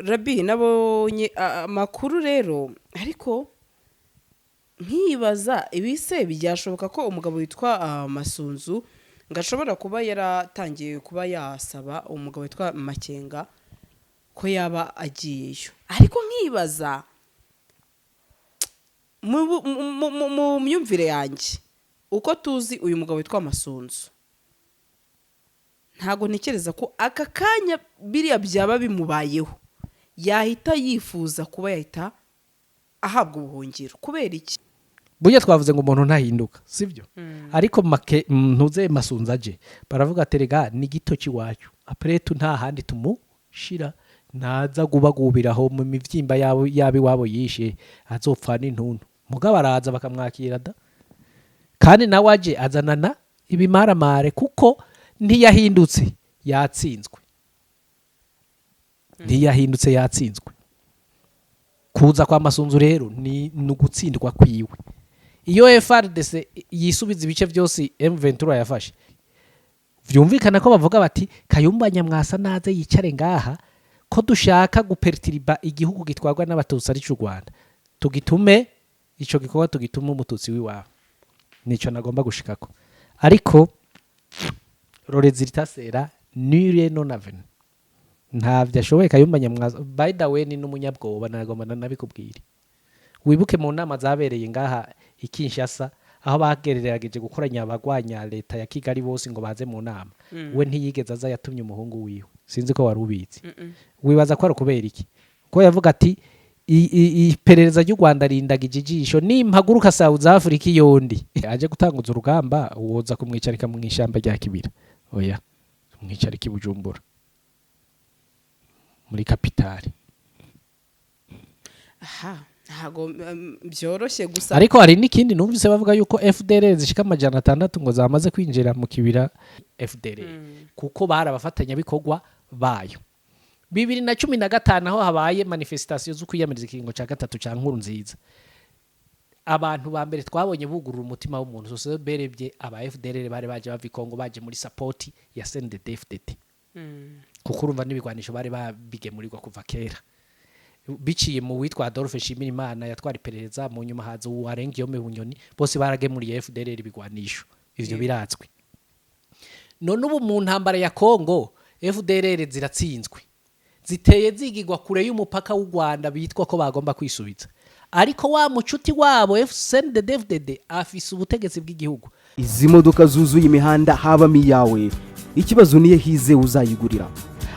Rabi nabonye amakuru rero ariko nkibaza ibise byashoboka ko umugabo witwa Masunzu ngashobora kuba yaratangiye kuba yasaba umugabo witwa Makenga ko yaba agiyeyo, ariko nkibaza mu myumvire yanjye uko tuzi uyu mugabo witwa Masunzu ntago ntekereza ko aka kanya biriya byaba bimubayeho yahita yifuza kuba yahita ahabwa ubuhungiro. Kubera iki? Burya twavuze ngo umuntu ntahinduka sibyo, ariko ntuze Masunzu aje baravuga terega ni gito kiwacu apretu nta handi tumushira, naza gubagubiraho mu mivyimba yabi wabo yishe azopfa n'intuntu, mugabo araza bakamwakira da, kandi nawe aje azanana ibimaramare kuko ntiyahindutse yatsinzwe, ntiyahindutse yatsinzwe. Kuza kwa Masunzu rero ni ugutsindwa kwiwe. Iyo FRDC yisubiza ibice byose M23 yafashe, vyumvikana ko bavuga bati Kayumba Nyamwasa naze yicare ngaha ko dushaka gupertiriba igihugu gitwarwa n'abatutsi ari cy'u Rwanda, tugitume ico gikorwa tugitume umututsi wiwawe. Nico nagomba gushikako, ariko Roreziritasera nure non aven ntavyo ashoboye. Kayumba Nyamwasa by the way ni n'umunyabwoba, nagomba nabikubwira. Wibuke mu nama zabereye ngaha Kinshasa aho bagererageje gukoranya abagwanya leta ya Kigali bose ngo baze mu nama, we ntiyigeze aza, yatumye umuhungu wiwe, sinzi ko wari ubizi. Wibaza ko ari kubera iki? Ko yavuga ati iperereza ry'u Rwanda rindagije ijisho nimpaguruka South Africa yondi aje gutanguza urugamba, woza kumwicarika mu ishamba rya Kibira. Oya, mwicarika Bujumbura muri kapitali. Aha, ntago byoroshye gusa. Ariko hari n'ikindi numvise bavuga yuko FDLR zishika 600 ngo zamaze kwinjira mu Kibira FDLR, kuko barabafatanya bikorwa bayo. 2015 aho habaye manifestation zo kwiyamiriza ikiringo ca gatatu ca Nkurunziza, abantu ba mbere twabonye bugurura umutima w'umuntu sose berebye aba FDLR bari baje bava Kongo, baje muri support ya CNDD-FDD. Kuko urumva n'ibigwanisho bari babigemurirwa kuva kera, biciye mu witwa Adolphe Nshimirimana yatwara iperereza, mu nyuma haza uwarengiyome Bunyoni, bose baragemuriye FDLR ibigwanisho. Ivyo biratswe. None ubu mu ntambara ya Kongo FDLR ziratsinzwe, ziteye zigigwa kure y'umupaka w'u Rwanda, bitwa ko bagomba kwisubiza, ariko wa mucuti wabo CNDD-FDD afise ubutegetsi bw'igihugu. Izi modoka zuzuye imihanda haba miyawe, ikibazo niye hize uzayigurira.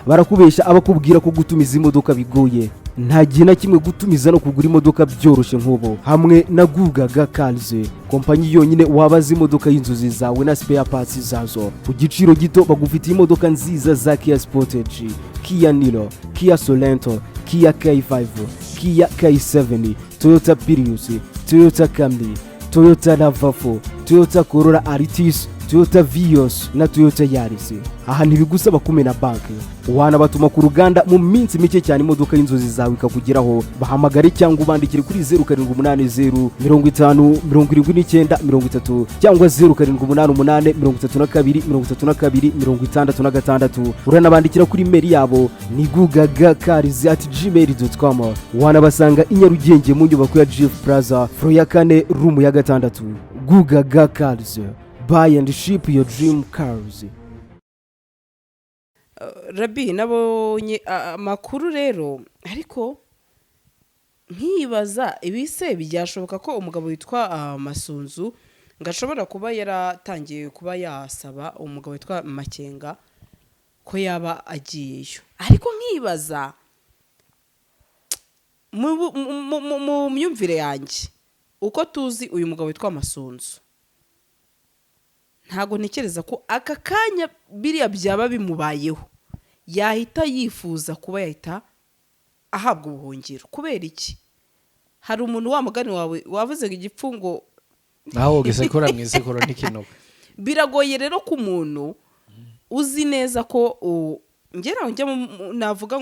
Barakubesha abakubwira ko gutumiza imodoka bigoye, nta gihe na kimwe gutumiza no kugura imodoka byoroshye nk'ubo. Hamwe na Gugaga Cars, kompanyi yonyine wabaza imodoka y'inzozi zawe na spare parts zazo ku giciro gito. Bagufitiye imodoka nziza za Kia Sportage, Kia Niro, Kia Sorento, Kia K5, Kia K7, Toyota Prius, Toyota Camry, Toyota RAV4, Toyota Corolla Altis, Toyota Vios na Toyota Yaris. Aha ntibigusaba kumena banki, wana batuma ku ruganda mu minsi mike cyane imodoka y'inzozi zawe ikakugeraho. Bahamagare cyangwa ubandikire kuri 0780 50 79 30 cyangwa 0788 32 66. Uranabandikira kuri mail yabo ni gugagacars@gmail.com. Wana basanga i Nyarugenge mu nyubako ya GF Plaza floor ya 4 room ya 6. Gugaga Cars, buy and ship your dream cars. Rabi nabonye amakuru rero ariko nkibaza ibise byashoboka ko umugabo witwa Masunzu ngashobora kuba yaratangiye kuba yasaba umugabo witwa Makenga ko yaba agiyeyo, ariko nkibaza mu myumvire yanjye uko tuzi uyu mugabo witwa Masunzu ntago ntekereza ko aka kanya biriya byaba bimubayeho yahita yifuza kuba yahita ahabwa ubuhungiro. Kubera iki? Hari umuntu wa mugani wawe wavuze ngo igipfungo naho gisekura mwisekuro n'ikinogo. Biragoye rero ku muntu uzi neza ko ngera navuga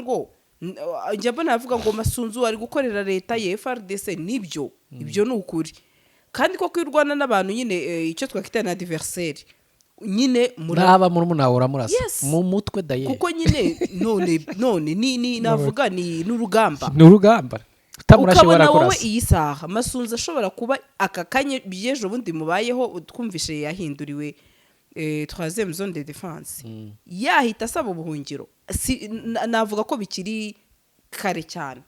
ngo Masunzu ari gukorera leta ya FRDC. Nibyo ibyo ni ukuri, kandi ko kwirwana n'abantu nyine icyo twakita na adversaire nyine naba muri umuntu uramurasa Yes. mu mutwe daye kuko nyine none ni navuga ni n'urugamba ni urugamba utamurashe ukabona wowe warakurasa iyi saha Masunzu ashobora kuba aka kanya by'ejo bundi mubayeho twumvishe yahinduriwe troisième zone de défense yahita asaba ubuhungiro navuga ko bikiri kare cyane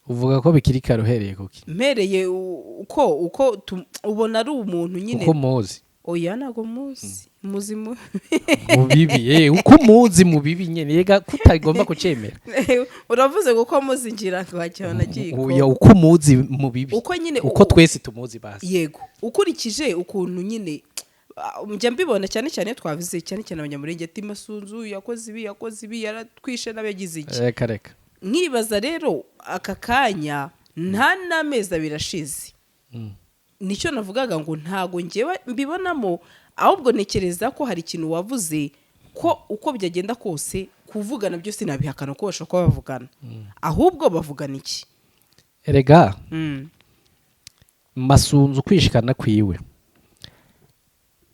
uvuga ko bikiri kare uhereye kuki mpereye uko ubona ari umuntu nyine uko muzi oya ntago muzi mu bibi uko muzi mu bibi nyine yega kutagomba kucemera uravuze ngo uko muzi ngira ngo hajyana oya uko muzi mu bibi uko nyine uko twese tumuzi basi yego ukurikije ukuntu nyine njya mbibona cyane cyane twavuze cyane cyane abanyamurenge ati Masunzu yakoze ibi yaratwishe n'abagize iki reka reka nkibaza rero aka kanya nta n'amezi abiri ashize nicyo navugaga ngo ntago ngewe mbibonamo ahubwo ntekereza ko hari ikintu wavuze ko uko byagenda kose kuvugana byose nabihakana ko bashobora kuba bavugana ahubwo bavugana iki erega Masunzu kwishikana kwiwe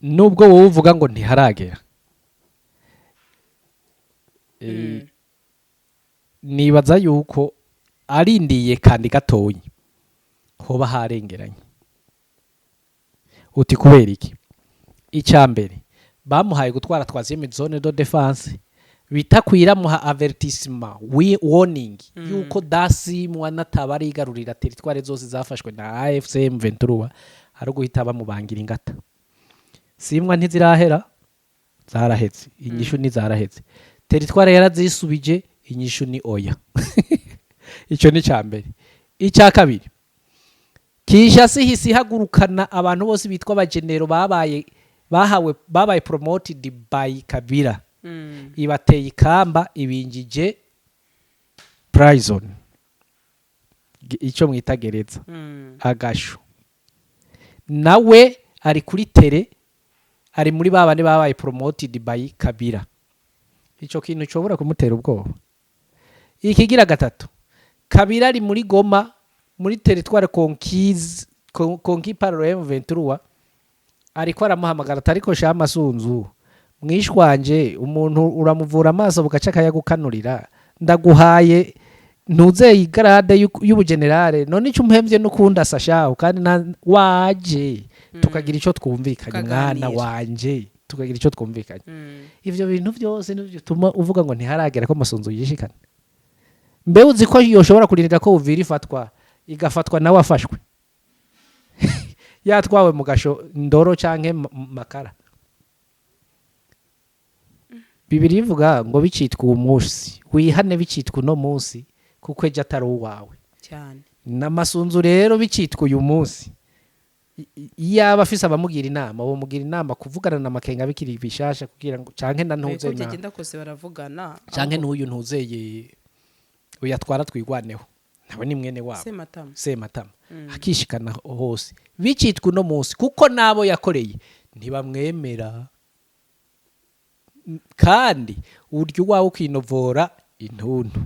nubwo wowe uvuga ngo ntiharagera nibaza yuko arindiye kandi gatoyi hoba harengeranye uti kubera iki icya mbere bamuhaye gutwara troisième zone de défense bitakwira muha avertissement warning yuko dasi mwana tabarigarurira territoire zose zafashwe na AFC M23 ari guhita bamubangira ingata simwa ntizirahera zarahetse inyishu ni zarahetse territoire yarazisubije inyishu ni oya icyo ni cyambere icya kabiri Kinshasa hisi hagurukana abantu bose bitwa abagenero babaye promoted by Kabila ibateye ikamba ibingije prison icyo mwitagereza agasho nawe ari kuri tere ari muri babane babaye promoted by Kabila icyo kintu cyobora kumutera ubwoba ikigira gatatu Kabila ari muri Goma muri territoire conquis par le M23 ariko aramuhamagara ariko sha Masunzu mwishwanje umuntu uramuvura amaso bugaca kayagukanurira ndaguhaye ntuzeye igarade y'ubugenerale none icyo umpemvye n'ukunda sashaho kandi waje tukagira icyo twumvikanye mwana wanje tukagira icyo twumvikanye ivyo bintu byose nivyo tuma uvuga ngo ntiharagera ko Masunzu yishikana mbe uzi ko yoshobora kurinda ko uvira ifatwa igafatwa nawe afashwe yatwawe mu gasho ndoro canke makara Bibiri ivuga ngo bicitwa umunsi wihane bicitwa no munsi kuko ejo atari uwawe cyane n'Amasunzu rero bicitwa uyu munsi yaba afise abamugira inama bo mugira inama kuvugana na Makenga bikiri bishasha kugira ngo canke na ntuze na cyagenda kose baravugana canke n'uyu ntuzeye uyatwara twigwaneho nawe ni mwene wabo Sematama hakishikana hose bicitwa no munsi kuko nabo yakoreye ntibamwemera kandi uryo wawe ukinovora intuntu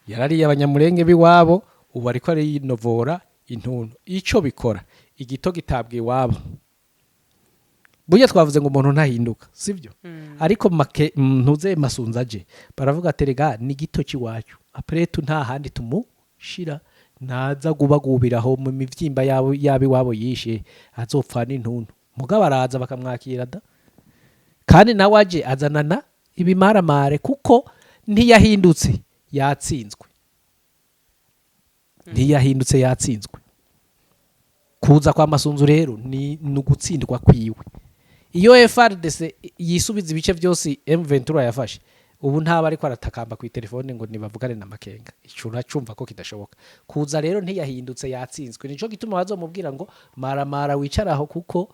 yarariye abanyamurenge biwabo ubu ariko ari inovora intuntu ico bikora igito gitabwe iwabo burya twavuze ngo umuntu ntahinduka sivyo ariko ntuze Masunzu aje baravuga aterega ni gito kiwacu apretu nta handi tumushira naza gubagubiraho mu mivyimba yabi wabo yishe azopfa n'intuntu mugabo araza bakamwakira da kandi nawe aje azanana ibimaramare kuko ntiyahindutse yatsinzwe kuza kwa Masunzu rero ni ugutsindwa kwiwe iyo FARDC yisubiza ibice byose M23 yafashe ubu ntaba ariko aratakamba ku telefone ngo nibavugane na Makenga icura cumva ko kidashoboka kuza rero ntiyahindutse yatsinzwe nico gituma bazomubwira ngo maramara wicaraho kuko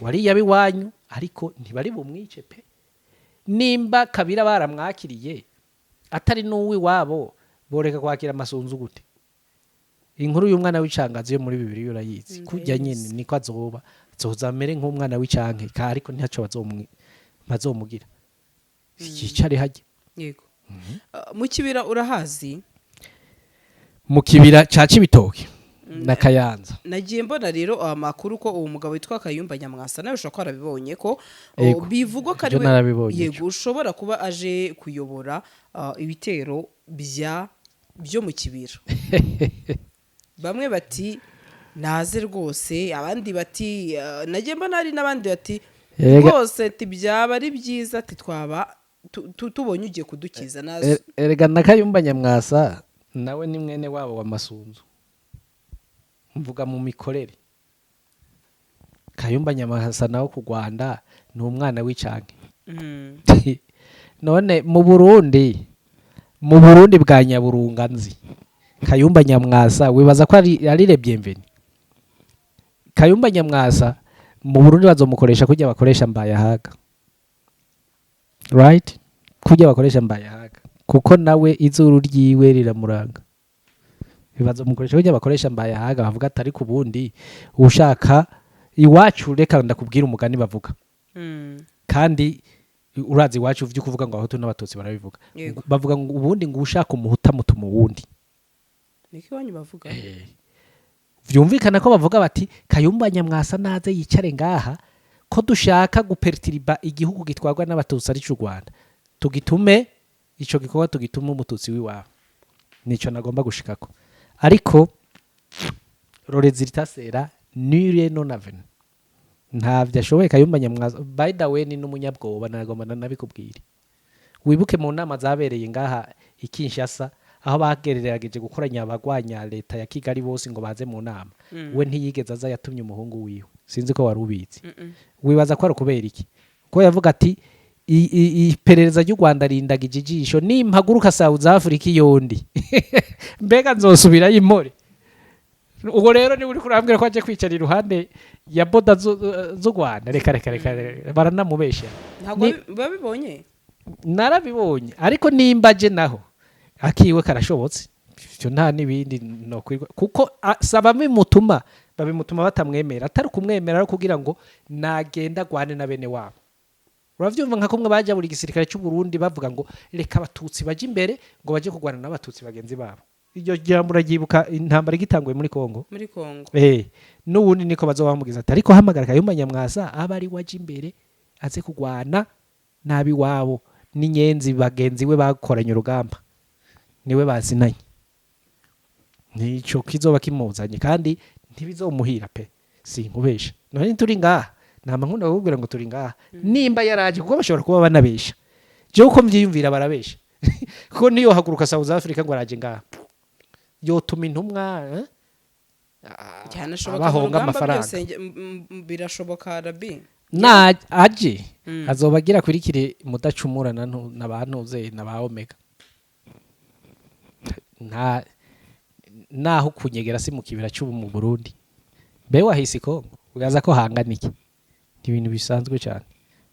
wari yabiwanyu ariko ntibari bumwice pe nimba Kabila baramwakiriye atari n'uwi wabo boreka kwakira Masunzu gute inkuru y'umwana w'icangazi yo muri Bibiliya urayizi kujya nyene niko azoba azozamere nk'umwana w'icanke ariko ntaco bazomugira ikicare haje yego mu kibira urahazi mu kibira ca Cibitoke na Kayanza. nagiye mbona rero amakuru ko uwo mugabo witwa Kayumba Nyamwasa nawe ushobora ko warabibonye ko Yego. bivugwa ko ari Ibyo narabibonye. yego ushobora kuba aje kuyobora ibitero byo mu kibira. Bamwe bati naze rwose, abandi bati nagiye mbona hari n'abandi bati rwose byaba ari byiza ati twaba tubonye ugiye kudukiza nazo. Erega na Kayumba Nyamwasa nawe ni mwene wabo wa Masunzu, mvuga mu mikorere. Kayumba Nyamwasa nawe ku Rwanda ni umwana w'icanke. None mu Burundi bwa Nyaburunga nzi Kayumba Nyamwasa wibaza ko ari Bienvenue. Kayumba Nyamwasa mu Burundi bazomukoresha kujya bakoresha Mbayahaga, right? Kujya bakoresha Mbayahaga kuko nawe izuru ryiwe riramuranga. Bazomukoresha kujya bakoresha Mbayahaga bavuga atari ku bundi ushaka iwacu, reka ndakubwira umugani bavuga. Kandi urazi iwacu uvye kuvuga ngo aho n'abatutsi barabivuga. Bavuga ngo ubundi ngo ushaka umuhuta mutuma uwundi. Niki wanyu bavuga? Vyumvikana ko bavuga bati Kayumba Nyamwasa naze yicare ngaha ko dushaka gupertiriba igihugu gitwarwa n'abatutsi ari cy'u Rwanda, tugitume ico gikorwa tugitume umututsi wiwawe. Nico nagomba gushikako. Ariko Roreziritasera nure non aven ntavyo ashoboye. Kayumba Nyamwasa by the way ni n'umunyabwoba, nagomba nabikubwira. Wibuke mu nama zabereye ngaha Kinshasa aho bagererageje gukoranya abagwanya leta ya Kigali bose ngo baze mu nama. We ntiyigeze aza, yatumye umuhungu wiwe. Sinzi ko wari ubizi. Wibaza ko ari kubera iki? Ko yavuga ati iperereza ry'u Rwanda rindagije ijisho nimpaguruka South Africa yondi mbega nzosubira y'imore. Ubwo rero ni uri kurambwira ko aje kwicara iruhande ya boda z'u Rwanda. Reka baranamubesha. Ntabwo babibonye. Narabibonye ariko nimbaje naho akiwe karashobotse. Cyo nta nibindi no kwirwa kuko saba bimutuma batamwemera, atari kumwemera ari kugira ngo nagenda gwane na bene wabo. Uravyumva nka kumwe baje buri gisirikare cy'u Burundi bavuga ngo reka abatutsi baje imbere ngo baje kugwana n'abatutsi bagenzi babo. Iryo jambo ragibuka intambara igitanguye muri Kongo. N'ubundi niko bazobamugiza ati ariko hamagara Kayumba Nyamwasa abari waje imbere aze kugwana nabi wabo n'inyenzi bagenzi we bakoranye urugamba niwe bazinanye. Nico kizoba kimuzanye kandi ntibizomuhira pe, sinkubesha. None turi ngaha nama nkunda kubwira ngo turi ngaha nimba yaraje kuko bashobora kuba banabesha. Je uko mvyiyumvira barabesha ko niyo haguruka South Africa ngo araje ngaha yotuma intumwa bahonga amafaranga. Birashoboka Rabi na aje azobagira kurikire mudacumurana n'abantuze n'aba Omega. Naho kunyegera si mu kibira cy'ubu mu Burundi be wahise ko ugaza ko hanganiki ibintu bisanzwe cyane.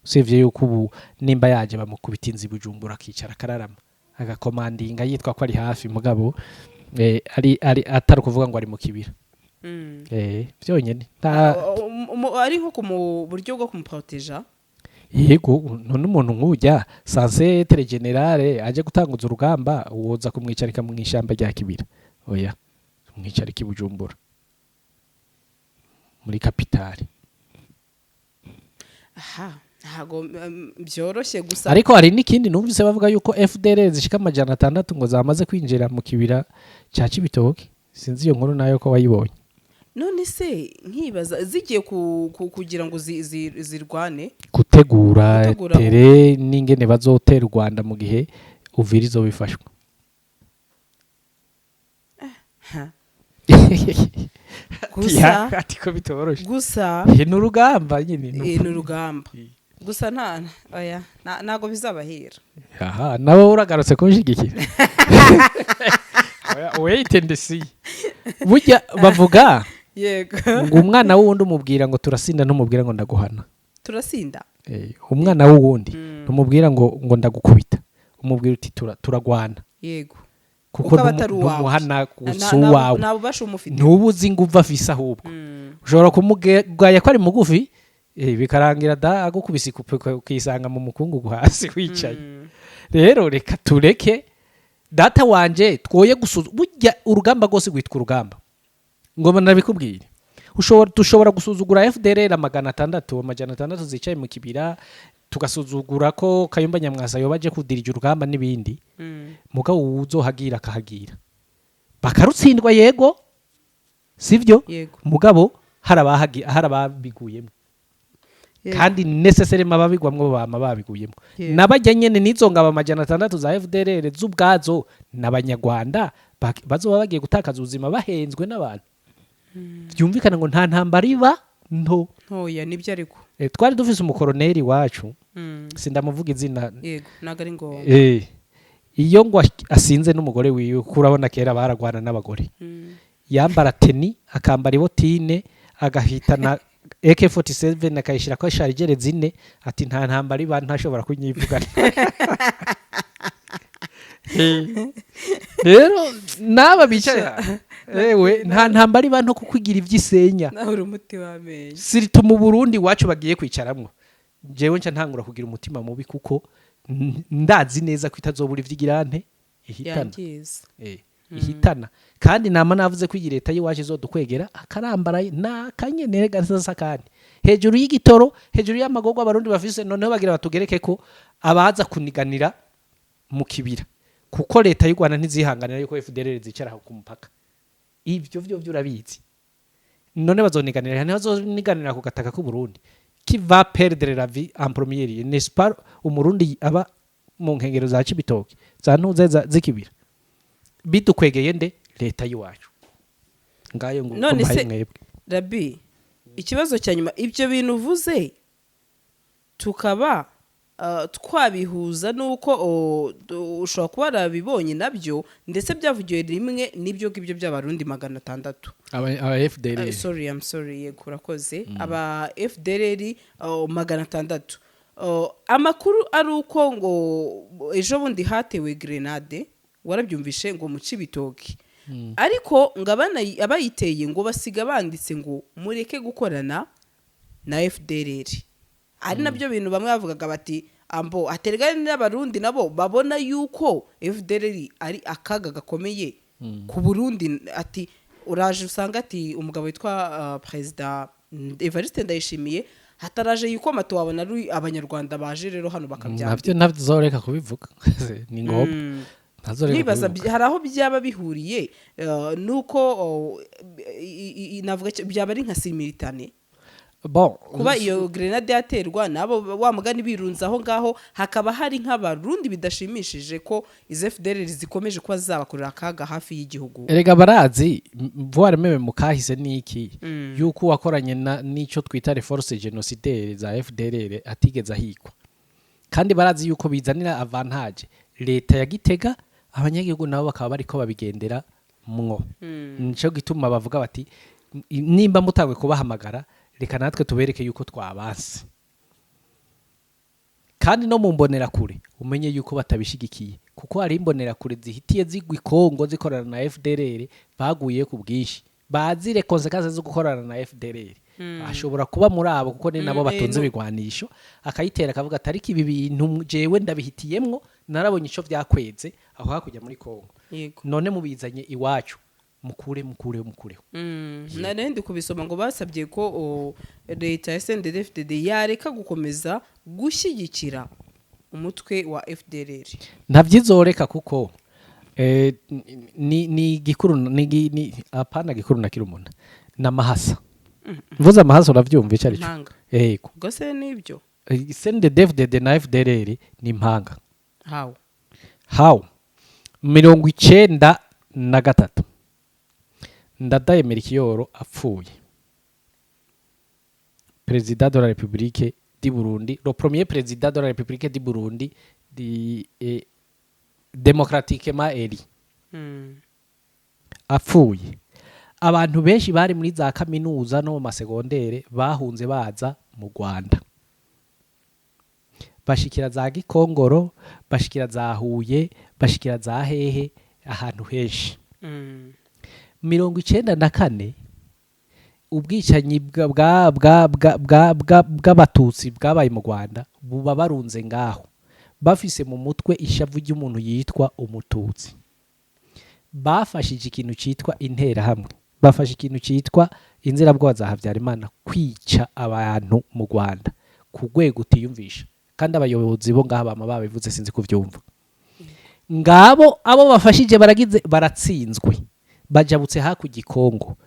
Usivye yuko ubu nimba yaje bamukubita inzi Bujumbura akicara kararama agakomandinga yitwa ko ari hafi mugabo ari atari kuvuga ngo ari mu kibira. Byonyene ari nko mu buryo bwo kumuproteja. Yego none umuntu nkujya sanse tere generale aje gutanguza urugamba woza kumwicarika mu ishamba rya Kibira. Oya mwicarika i Bujumbura muri kapitali. Ntago byoroshye gusa. Ariko hari n'ikindi numvise bavuga yuko FDL zishika 600 ngo zamaze kwinjira mu kibira cya Cibitoke. Sinzi iyo nkuru nayo ko wayibonye. None se nkibaza zigiye kugira ngo zirwane gutegura tere n'ingene bazotera u Rwanda mu gihe uvirizo bifashwe. Gusa atiko bitoroshe. Gusa n'urugamba nyine. N'urugamba. Gusa nago bizabahira. Nawe uragarutse kunshigikira. Wait and see. Burya bavuga yego ngo umwana wundi umubwira ngo turasinda ntumubwira ngo ndaguhana. Turasinda. Umwana wundi ntumubwira ngo ndagukubita. Umubwira uti turagwana. Yego. Kuko numuhana kusuwawe. Nabubasha umufite. Ntubuzi nguva afisa ahubwo. Ushobora kumugaya ko ari mugufi bikarangira da agukubise ukisanga mu mukungugu hasi wicaye. Rero reka tureke data wanje twoye gusuza burya urugamba gose gwitwa urugamba. ngo nabikubwire dushobora gusuzugura FDLR amajana atandatu zicaye mu kibira tugasuzugura ko Kayumba Nyamwasa yobaje kudirija urugamba n'ibindi mugabo uzohagira akahagira bakarutsindwa yego sivyo mugabo harababiguyemo kandi necessairement babigwamwo bama babiguyemo nabajya nyene nizo ngaba amajana atandatu za FDLR z'ubwazo n'abanyarwanda bazoba bagiye gutakaza ubuzima bahenzwe n'abantu byumvikana ngo nta ntambara iba ntoya nibyo ariko twari dufise umukoroneri wacu sindamuvuga izina yego naga ari ngombwa iyo ngo asinze n'umugore wiwe kurabona kera baragwana n'abagore yambara teni akambara ibotine agahitana AK47 akayishira ko chargeur zine ati nta ntambara iba ntashobora kunyivugana rero naba bicaye ewe nta ntambara iba nto kukwigira ivyisenya naho umuti wamenye sirito mu Burundi wacu bagiye kwicaramwo jewe nca ntangura kugira umutima mubi kuko ndazi neza ko itazobura ivyigirante ihitana kandi nama navuze ko leta yiwaje izodukwegera akarambara nakanyene gasasa kandi hejuru y'igitoro hejuru y'amagorwa abarundi bafise noneho bagira batugereke ko abaza kuniganira mu kibira kuko leta y'u Rwanda ntizihanganira yuko FDLR zicara ku mupaka ivyo vyo urabizi none bazoniganira ntibazoniganira ku gataka ku Burundi qui va perdre la vie en premier lieu n'est-ce pas umurundi aba mu nkengero za Cibitoke za Ntuzeza zikibira bidukwegeye nde leta yiwacu ngayo ngo none se Rabi ikibazo cya nyuma ibyo bintu uvuze tukaba twabihuza nuko ushobora kuba arabibonye nabyo ndetse byavugiwe rimwe n'ibyo ngibyo by'abarundi 600 aba FDLR I'm sorry yego urakoze aba FDLR 600 amakuru ari uko ngo ejo bundi hatewe grenade warabyumvishe ngo mu Cibitoke ariko ngabana abayiteye ngo basiga banditse ngo mureke gukorana na FDLR ari nabyo bintu bamwe bavugaga bati ambo atergane n'abarundi nabo babona yuko FDLR ari akaga gakomeye ku Burundi ati uraje usanga ati umugabo witwa president Evariste Ndayishimiye hataraje yuko mato wabona ari abanyarwanda baje rero hano bakabyanga navyo zoreka kubivuga ni ngombwa nibaza haraho byaba bihuriye nuko navuga byaba ari nka similitane kuba iyo grenade yaterwa nabo wa mugani birunza aho ngaho hakaba hari nk'abarundi bidashimishije ko izo FDLR zikomeje kuba zabakorera akaga hafi y'igihugu erega barazi voire meme mukahise niki yuko wakoranye n'ico twita force génocidaire za FDLR atigeze ahikwa kandi barazi yuko bizanira avantage leta ya Gitega abanyagihugu nabo bakaba bariko babigendera mwo nico gituma bavuga bati nimba mutagwe kubahamagara reka natwe tubereke yuko twabanse kandi no mu mbonera kure umenye yuko batabishigikiye kuko hari imbonera kure zihitiye zigwa Kongo zikorana na FDLR baguye ku bwinshi bazire konsekanse zo gukorana na FDLR ashobora kuba muri abo kuko ni nabo batunze bigwanisho akayitera akavuga atariki ibi bintu jewe ndabihitiyemwo narabonye ico vyakweze aho hakujya muri Kongo none mubizanye iwacu mukure nane ndi kubisoma ngo basabye ko leta ya CNDD-FDD yareka gukomeza gushyigikira umutwe wa FDLR ntavyizoreka kuko ni gikuru ni apana gikuru na kirumuna namahasa mvuze amahasa uravyumva icyo aricyo yego gose nibyo CNDD-FDD na FDLR ni impanga how 93 Ndadaye Melchior apfuye président de la République du Burundi le premier président de la République du Burundi démocratiquement élu apfuye abantu benshi bari muri za kaminuza no mu masegondere bahunze baza mu Rwanda bashikira za Gikongoro bashikira za Huye bashikira za hehe ahantu henshi 94 ubwicanyi bw'abatutsi bwabaye mu Rwanda buba barunze ngaho bafise mu mutwe ishavu ry'umuntu yitwa umututsi bafashije ikintu citwa intera hamwe bafashe ikintu cyitwa inzirabwoba za Habyarimana kwica abantu mu Rwanda ku rwego utiyumvisha, kandi abayobozi bo ngaha bama babivuze sinzi kuvyumva. Ngabo abo bafashije baragize baratsinzwe bajabutse hakurya Kongo.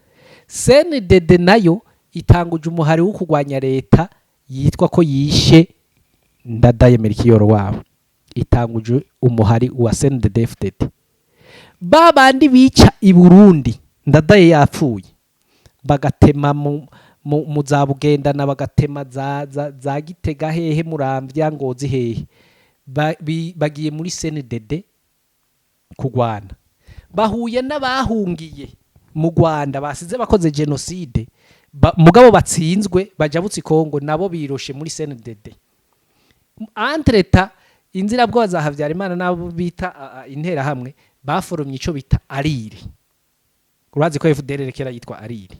CNDD nayo itanguje umuhari wo kurwanya leta yitwa ko yishe Ndadaye Melchior wabo, itanguje umuhari wa CNDD-FDD. Babandi bica i Burundi Ndadaye yapfuye bagatema mu za Bugendana, bagatema za Gitega hehe Muramvya Ngozi hehe, bagiye muri CNDD kugwana, bahuye n'abahungiye mu Rwanda basize bakoze genocide mugabo batsinzwe bajabutse Kongo, nabo biroshe muri CNDD. Entreta inzirabwoba za Habyarimana nabo bita intera hamwe baforomye ico bita arire. Urazi ko FDLR kera yitwa arire.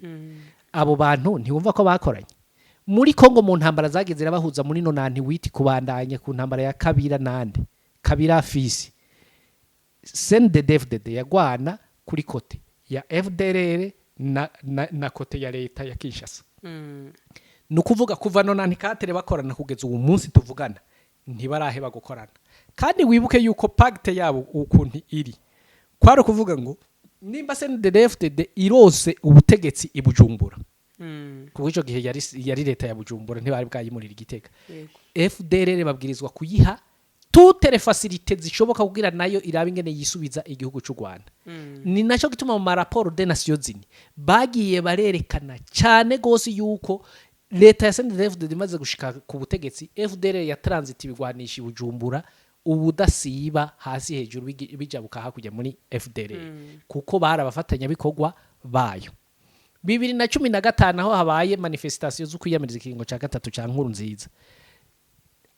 Abo bantu ntiwumva ko bakoranye muri Kongo mu ntambara zagize bahuza muri nonanti witi kubandanye ku ntambara ya Kabira nande Kabira Fisi. CNDD-FDD yagwana kuri kote ya FDLR na kote ya leta ya Kinshasa. Nukuvuga kuva nonanti katere bakorana kugeza ubu munsi tuvugana ntibaraheba gukorana, kandi wibuke yuko pacte yabo ukuntu iri kwaro kuvuga ngo nimba CNDD-FDD irose ubutegetsi i Bujumbura, kuko ico gihe yari leta ya Bujumbura ntibari bwayimurira Igitega. FDLR babwirizwa kuyiha toutes les facilités zishoboka kugira nayo iraba ingene yisubiza igihugu cy'u Rwanda. Ni naco gituma mu rapport des Nations Unies bagiye barerekana cyane gose yuko leta ya CNDD-FDD imaze gushika ku butegetsi, FDLR ya transit ibigwanisha Bujumbura ubudasiba hasi hejuru bijabuka hakujya muri FDLR, kuko barabafatanya bikorwa bayo. 2015 aho habaye manifestation zo kwiyamiriza ikiringo ca gatatu ca Nkurunziza,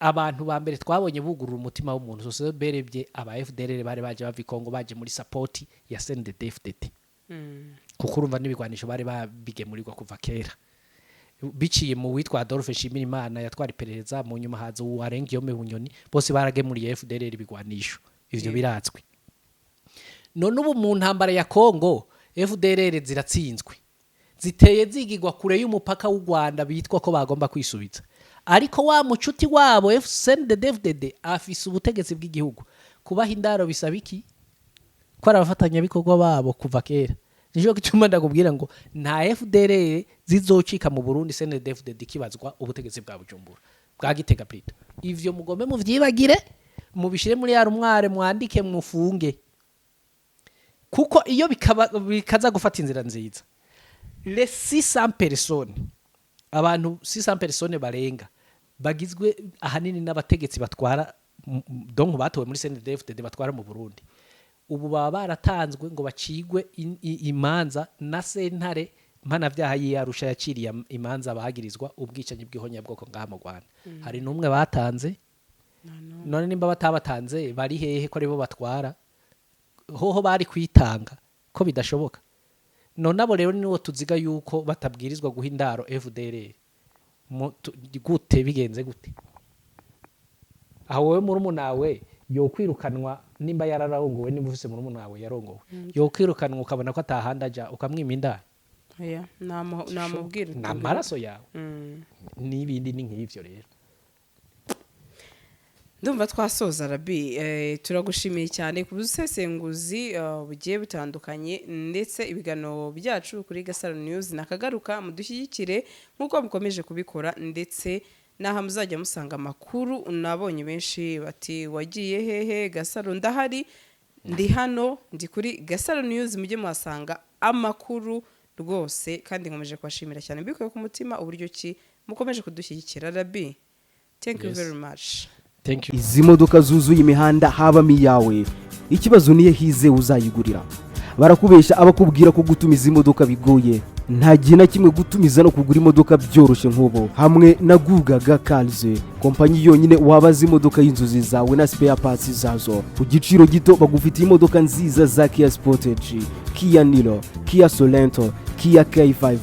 abantu ba mbere twabonye bugurura umutima w'umuntu sose berebye aba FDLR bari baje bava Kongo baje muri support ya CNDD-FDD. Kuko urumva n'ibigwanisho bari babigemurirwa kuva kera biciye mu witwa Adolphe Nshimirimana yatwara iperereza, mu nyuma haza uwarengiyome Bunyoni, bose baragemuriye FDLR ibigwanisho ivyo biratswe. None ubu mu ntambara ya Kongo FDLR ziratsinzwe, ziteye zigigwa kure y'umupaka w'u Rwanda bitwa ko bagomba kwisubiza, ariko wa mucuti wabo CNDD-FDD afise ubutegetsi bw'igihugu. Kubaha indaro bisaba iki? Ko arabafatanya bikorwa babo kuva kera. Nijo gituma ndakubwira ngo nta FDLR zizocika mu Burundi CNDD-FDD kibazwa ubutegetsi bwa Bujumbura bwa Gitega Prito. Ivyo mugombe muvyibagire, mubishire muri ya rumware, mwandike mufunge, kuko iyo bikaza gufata inzira nziza les 600 personnes, abantu 600 personnes barenga bagizwe ahanini n'abategetsi batwara donc batowe muri CNDD-FDD batwara mu Burundi, ubu baba baratanzwe ngo bacigwe imanza na sentare mpanavyaha y'Arusha yaciriye imanza bahagirizwa ubwicanyi bw'ihonyabwoko ngaha mu Rwanda. Hari numwe batanze, none nimba batabatanze bari hehe ko aribo batwara? Hoho bari kwitanga ko bidashoboka. None abo rero niwo tuziga yuko batabwirizwa guha indaro FDLR. Gute bigenze gute? Aho wewe murumunawe yo kwirukanwa nimba yararongowe, nimba ufise murumunawe yarongowe yo kwirukanwa ukabona ko atahanda aja ukamwima indaro. Oya namubwira n'amaraso yawe n'ibindi ni nk'ivyo rero. Ndumva twasoza Rabi, turagushimiye cyane ku busesenguzi bugiye butandukanye, ndetse ibiganiro byacu kuri Gasaro News nakagaruka mudushyigikire nkuko mukomeje kubikora, ndetse naha muzajya musanga amakuru. Nabonye benshi bati wagiye hehe? Gasaro ndahari, ndi hano, ndi kuri Gasaro News, mujye muhasanga amakuru rwose, kandi nkomeje kubashimira cyane mbikuye ku mutima uburyo ki mukomeje kudushyigikira. Rabi, thank you very much. Thank you. Izi modoka zuzuye imihanda habamo iyawe, ikibazo niye hize uzayigurira. Barakubesha abakubwira ko gutumiza imodoka bigoye, nta gihe na kimwe gutumiza no kugura imodoka byoroshye nk'ubu. Hamwe na Gugaga Cars, kompanyi yonyine wabaza imodoka y'inzozi zawe na spare parts zazo ku giciro gito. Bagufitiye imodoka nziza za Kia Sportage, Kia Niro, Kia Sorento, Kia K5,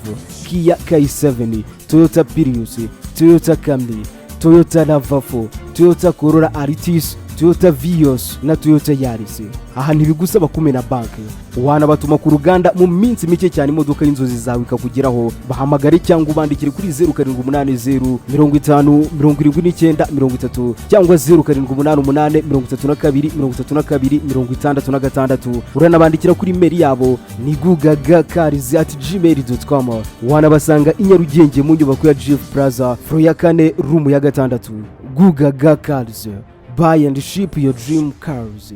Kia K7, Toyota Prius, Toyota Camry, Toyota RAV4, Toyota Corolla Altis, Toyota Vios na Toyota Yaris. Aha ntibigusaba kumena banki, wanabatuma ku ruganda mu minsi mike cyane imodoka y'inzozi zawe ikakugeraho. Bahamagare cyangwa ubandikire kuri 0780 50 79 30 cyangwa 0788 32 66. Uranabandikira kuri mail yabo ni gugagacars@gmail.com. Wanabasanga i Nyarugenge mu nyubako ya Jeff Plaza floor ya 4 room ya 6. Gugaga Cars, buy and ship your dream cars.